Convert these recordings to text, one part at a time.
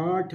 8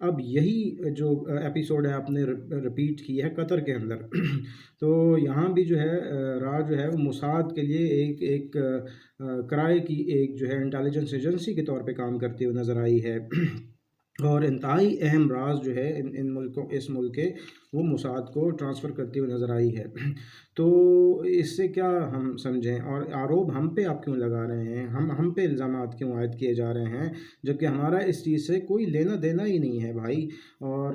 اب یہی جو ایپیسوڈ ہے آپ نے رپیٹ کی ہے قطر کے اندر. تو یہاں بھی جو ہے راز جو ہے وہ موساد کے لیے ایک کرائے کی ایک جو ہے انٹیلیجنس ایجنسی کے طور پہ کام کرتی ہوئی نظر آئی ہے. اور انتہائی اہم راز جو ہے ان ملکوں اس ملک کے وہ موساد کو ٹرانسفر کرتی ہوئی نظر آئی ہے. تو اس سے کیا ہم سمجھیں، اور آروپ ہم پہ آپ کیوں لگا رہے ہیں، ہم پہ الزامات کیوں عائد کیے جا رہے ہیں، جبکہ ہمارا اس چیز سے کوئی لینا دینا ہی نہیں ہے بھائی. اور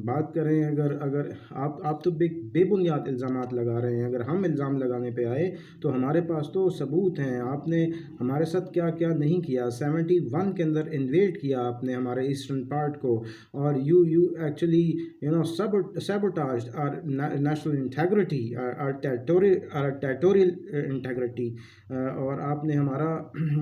بات کریں اگر آپ تو بے بنیاد الزامات لگا رہے ہیں. اگر ہم الزام لگانے پہ آئے تو ہمارے پاس تو ثبوت ہیں. آپ نے ہمارے ساتھ کیا کیا نہیں کیا. 71 کے اندر انویٹ کیا آپ نے ہمارے ایسٹرن پارٹ کو، اور you actually sabotage our national integrity, our territorial integrity. اور آپ نے ہمارا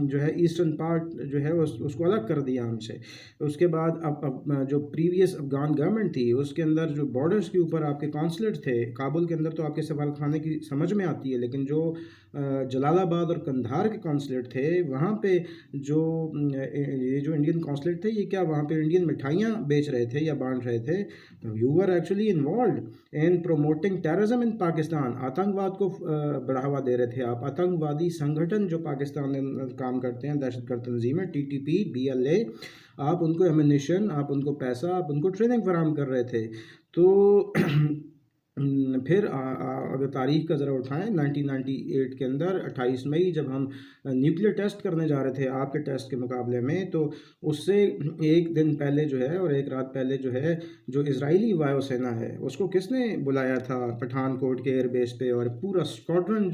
جو ہے ایسٹرن پارٹ جو ہے اس کو الگ کر دیا ہم سے. اس کے بعد اب جو پریویس افغان گورنمنٹ تھی اس کے اندر جو بارڈرز کے اوپر آپ کے کانسلیٹ تھے، کابل کے اندر تو آپ کے سفارت خانے کی سمجھ میں آتی ہے، لیکن جو جلال آباد اور قندھار کے کانسلیٹ تھے وہاں پہ یہ جو انڈین کانسلیٹ تھے، یہ کیا وہاں پہ انڈین مٹھائیاں بیچ رہے تھے یا بانٹ رہے تھے؟ You are actually involved in promoting terrorism in Pakistan. آتنکواد کو بڑھاوا دے رہے تھے آپ. آتنکوادی سنگھٹن جو پاکستان میں کام کرتے ہیں، دہشت گرد تنظیمیں، TTP BLA، آپ ان کو ایمونیشن، آپ ان کو پیسہ، آپ ان کو ٹریننگ فراہم کر رہے تھے. تو پھر اگر تاریخ کا ذرا اٹھائیں، 1998 کے اندر 28 مئی جب ہم نیوکلیر ٹیسٹ کرنے جا رہے تھے آپ کے ٹیسٹ کے مقابلے میں، تو اس سے ایک دن پہلے جو ہے اور ایک رات پہلے جو ہے جو اسرائیلی وایو سینا ہے اس کو کس نے بلایا تھا پٹھان کوٹ کے ایئر بیس پہ، اور پورا اسکواڈرن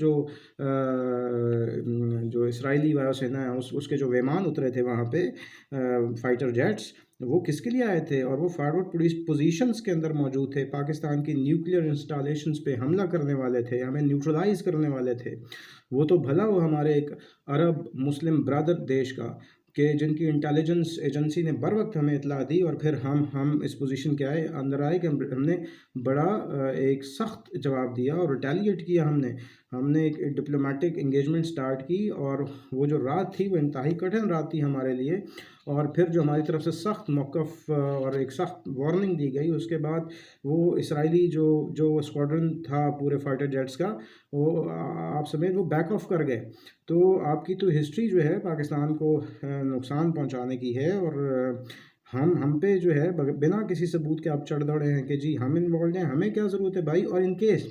جو اسرائیلی وایو سینا ہے اس کے جو ویمان اترے تھے وہاں پہ فائٹر جیٹس، وہ کس کے لیے آئے تھے؟ اور وہ فارورڈ پوزیشنز کے اندر موجود تھے، پاکستان کی نیوکلیر انسٹالیشنز پہ حملہ کرنے والے تھے، ہمیں نیوٹرلائز کرنے والے تھے. وہ تو بھلا وہ ہمارے ایک عرب مسلم برادر دیش کا کہ جن کی انٹیلیجنس ایجنسی نے بر وقت ہمیں اطلاع دی، اور پھر ہم اس پوزیشن کے اندر آئے کہ ہم نے بڑا ایک سخت جواب دیا اور ریٹیلیٹ کیا. ہم نے ایک ڈپلومیٹک انگیجمنٹ سٹارٹ کی، اور وہ جو رات تھی وہ انتہائی کٹھن رات تھی ہمارے لیے. اور پھر جو ہماری طرف سے سخت موقف اور ایک سخت وارننگ دی گئی، اس کے بعد وہ اسرائیلی جو اسکواڈرن تھا پورے فائٹر جیٹس کا، وہ آپ سمیت وہ بیک آف کر گئے. تو آپ کی تو ہسٹری جو ہے پاکستان کو نقصان پہنچانے کی ہے، اور ہم پہ جو ہے بنا کسی ثبوت کے آپ چڑھ دوڑے ہیں کہ جی ہم انوالوڈ ہیں. ہمیں کیا ضرورت ہے بھائی؟ اور ان کیس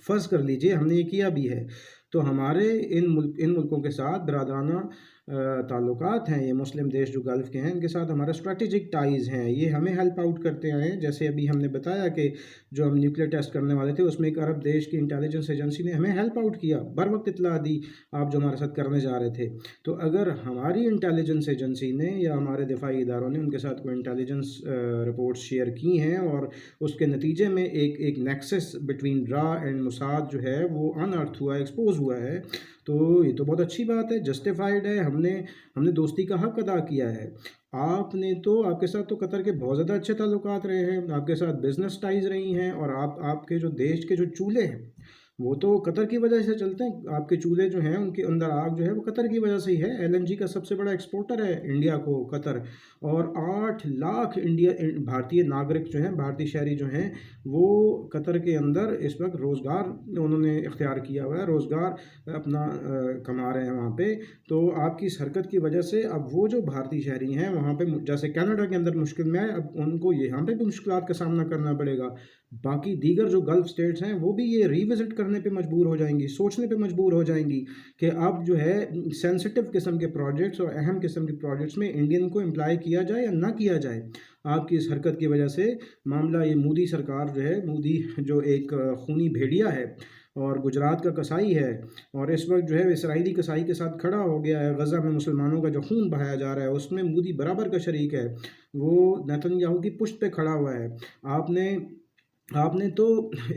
فرض کر لیجئے ہم نے یہ کیا بھی ہے، تو ہمارے ان ملکوں کے ساتھ برادرانہ تعلقات ہیں. یہ مسلم دیش جو گلف کے ہیں ان کے ساتھ ہمارے اسٹریٹجک ٹائز ہیں، یہ ہمیں ہیلپ آؤٹ کرتے آئے ہیں. جیسے ابھی ہم نے بتایا کہ جو ہم نیوکلیر ٹیسٹ کرنے والے تھے اس میں ایک عرب دیش کی انٹیلیجنس ایجنسی نے ہمیں ہیلپ آؤٹ کیا، بر وقت اطلاع دی آپ جو ہمارے ساتھ کرنے جا رہے تھے. تو اگر ہماری انٹیلیجنس ایجنسی نے یا ہمارے دفاعی اداروں نے ان کے ساتھ کوئی انٹیلیجنس رپورٹس شیئر کی ہیں، اور اس کے نتیجے میں ایک نیکسس بٹوین را اینڈ موساد جو ہے وہ انارتھ ہوا ہے، ایکسپوز ہوا ہے، تو یہ تو بہت اچھی بات ہے، جسٹیفائڈ ہے. ہم نے دوستی کا حق ادا کیا ہے. آپ کے ساتھ تو قطر کے بہت زیادہ اچھے تعلقات رہے ہیں، آپ کے ساتھ بزنس ٹائز رہی ہیں، اور آپ کے جو دیش کے جو چولہے ہیں وہ تو قطر کی وجہ سے چلتے ہیں. آپ کے چولہے جو ہیں ان کے اندر آگ جو ہے وہ قطر کی وجہ سے ہی ہے. LNG کا سب سے بڑا ایکسپورٹر ہے انڈیا کو قطر، اور 8 لاکھ بھارتی ناگرک جو ہیں، بھارتی شہری جو ہیں، وہ قطر کے اندر اس وقت روزگار انہوں نے اختیار کیا ہوا ہے، روزگار اپنا کما رہے ہیں وہاں پہ. تو آپ کی اس حرکت کی وجہ سے اب وہ جو بھارتی شہری ہیں وہاں پہ جیسے کینیڈا کے اندر مشکل میں آئے، اب ان کو یہاں پہ بھی مشکلات کا سامنا کرنا پڑے گا. باقی دیگر جو گلف سٹیٹس ہیں وہ بھی یہ ری وزٹ کرنے پہ مجبور ہو جائیں گی، سوچنے پہ مجبور ہو جائیں گی کہ اب جو ہے سینسٹیو قسم کے پروجیکٹس اور اہم قسم کے پروجیکٹس میں انڈین کو امپلائی کیا جائے یا نہ کیا جائے. آپ کی اس حرکت کی وجہ سے معاملہ یہ مودی سرکار جو ہے، مودی جو ایک خونی بھیڑیا ہے اور گجرات کا کسائی ہے، اور اس وقت جو ہے اسرائیلی کسائی کے ساتھ کھڑا ہو گیا ہے. غزہ میں مسلمانوں کا جو خون بہایا جا رہا ہے اس میں مودی برابر کا شریک ہے، وہ نیتن یاہو کی پشت پہ کھڑا ہوا ہے. آپ نے تو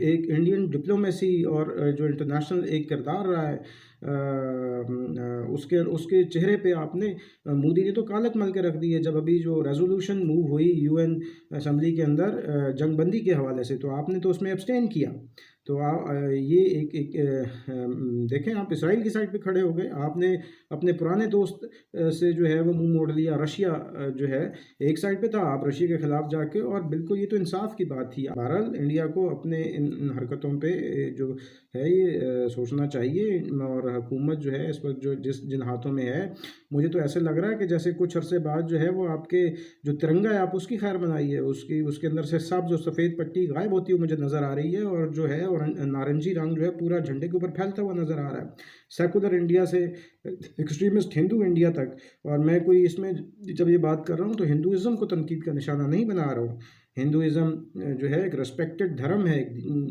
ایک انڈین ڈپلومیسی اور جو انٹرنیشنل ایک کردار رہا ہے اس کے چہرے پہ آپ نے مودی نے تو کالک مل کے رکھ دی ہے. جب ابھی جو ریزولوشن موو ہوئی UN اسمبلی کے اندر جنگ بندی کے حوالے سے، تو آپ نے تو اس میں ابسٹین کیا. تو یہ دیکھیں آپ اسرائیل کی سائڈ پہ کھڑے ہو گئے، آپ نے اپنے پرانے دوست سے جو ہے وہ منہ موڑ لیا، رشیا جو ہے ایک سائڈ پہ تھا، آپ رشیا کے خلاف جا کے، اور بالکل یہ تو انصاف کی بات تھی۔ بہرحال انڈیا کو اپنے ان حرکتوں پہ جو ہے یہ سوچنا چاہیے، اور حکومت جو ہے اس وقت جن ہاتھوں میں ہے، مجھے تو ایسے لگ رہا ہے کہ جیسے کچھ عرصے بعد جو ہے وہ آپ کے جو ترنگا ہے آپ اس کی خیر بنائیے، اس کے اندر سے سبز اور سفید پٹی غائب ہوتی ہوئی مجھے نظر آ رہی ہے، اور جو ہے اور نارنجی رنگ جو ہے پورا جھنڈے کے اوپر پھیلتا ہوا نظر آ رہا ہے، سیکولر انڈیا سے ایکسٹریمسٹ ہندو انڈیا تک۔ اور میں کوئی اس میں جب یہ بات کر رہا ہوں تو ہندوازم کو تنقید کا نشانہ نہیں بنا رہا ہوں، ہندوازم جو ہے ایک ریسپیکٹڈ دھرم ہے، ایک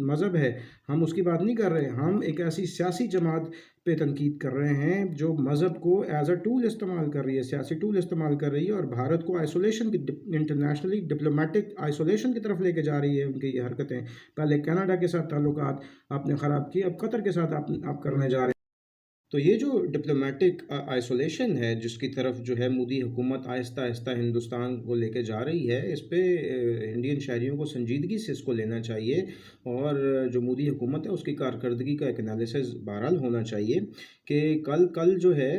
مذہب ہے، ہم اس کی بات نہیں کر رہے، ہم ایک ایسی سیاسی جماعت پہ تنقید کر رہے ہیں جو مذہب کو ایز اے ٹول استعمال کر رہی ہے، سیاسی ٹول استعمال کر رہی ہے، اور بھارت کو آئسولیشن کی، انٹرنیشنلی ڈپلومیٹک آئسولیشن کی طرف لے کے جا رہی ہے ان کی یہ حرکتیں۔ پہلے کینیڈا کے ساتھ تعلقات آپ نے خراب کیے، اب قطر کے ساتھ آپ کرنے جا رہے ہیں۔ تو یہ جو ڈپلومیٹک آئسولیشن ہے جس کی طرف جو ہے مودی حکومت آہستہ آہستہ ہندوستان کو لے کے جا رہی ہے، اس پہ انڈین شہریوں کو سنجیدگی سے اس کو لینا چاہیے، اور جو مودی حکومت ہے اس کی کارکردگی کا ایک انالیسز بہرحال ہونا چاہیے کہ کل جو ہے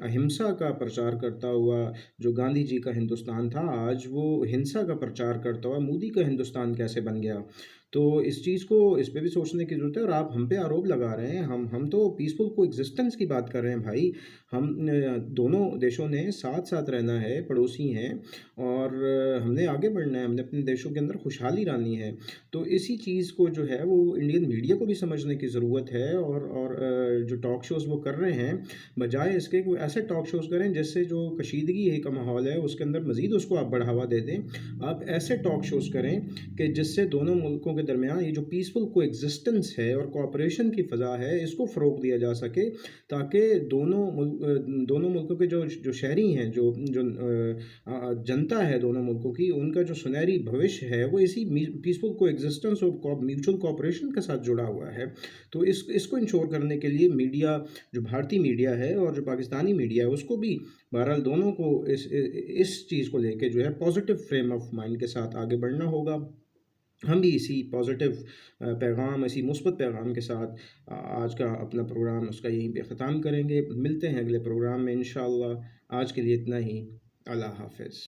اہمسا کا پرچار کرتا ہوا جو گاندھی جی کا ہندوستان تھا، آج وہ ہنسا کا پرچار کرتا ہوا مودی کا ہندوستان کیسے بن گیا؟ تو اس چیز کو اس پہ بھی سوچنے کی ضرورت ہے، اور آپ ہم پہ آروپ لگا رہے ہیں، ہم تو پیسفل کو ایگزسٹنس کی بات کر رہے ہیں بھائی، ہم دونوں دیشوں نے ساتھ ساتھ رہنا ہے، پڑوسی ہیں، اور ہم نے آگے بڑھنا ہے، ہم نے اپنے دیشوں کے اندر خوشحالی لانی ہے۔ تو اسی چیز کو جو ہے وہ انڈین میڈیا کو بھی سمجھنے کی ضرورت ہے، اور جو ٹاک شوز وہ کر رہے ہیں، بجائے اس کے وہ ایسے ٹاک شوز کریں جس سے جو کشیدگی ہے کا ماحول ہے اس کے اندر مزید اس کو آپ بڑھاوا دے دیں، آپ ایسے ٹاک شوز کریں کہ جس سے دونوں ملکوں کے درمیان یہ جو پیسفل کو ایگزسٹنس ہے اور کوآپریشن کی فضا ہے اس کو فروغ دیا جا سکے، تاکہ دونوں ملکوں کے جو شہری ہیں، جو جنتا ہے دونوں ملکوں کی، ان کا جو سنہری بھوش ہے وہ اسی پیسفل کو ایگزسٹنس اور میوچل کوآپریشن کے ساتھ جڑا ہوا ہے۔ تو اس کو انشور کرنے کے لیے میڈیا، جو بھارتی میڈیا ہے اور جو پاکستانی میڈیا ہے، اس کو بھی بہرحال دونوں کو اس چیز کو لے کے جو ہے پازیٹیو فریم آف مائنڈ کے ساتھ آگے بڑھنا ہوگا۔ ہم بھی اسی پازیٹیو پیغام، اسی مثبت پیغام کے ساتھ آج کا اپنا پروگرام اس کا یہیں پہ ختم کریں گے۔ ملتے ہیں اگلے پروگرام میں انشاءاللہ۔ آج کے لیے اتنا ہی، اللہ حافظ۔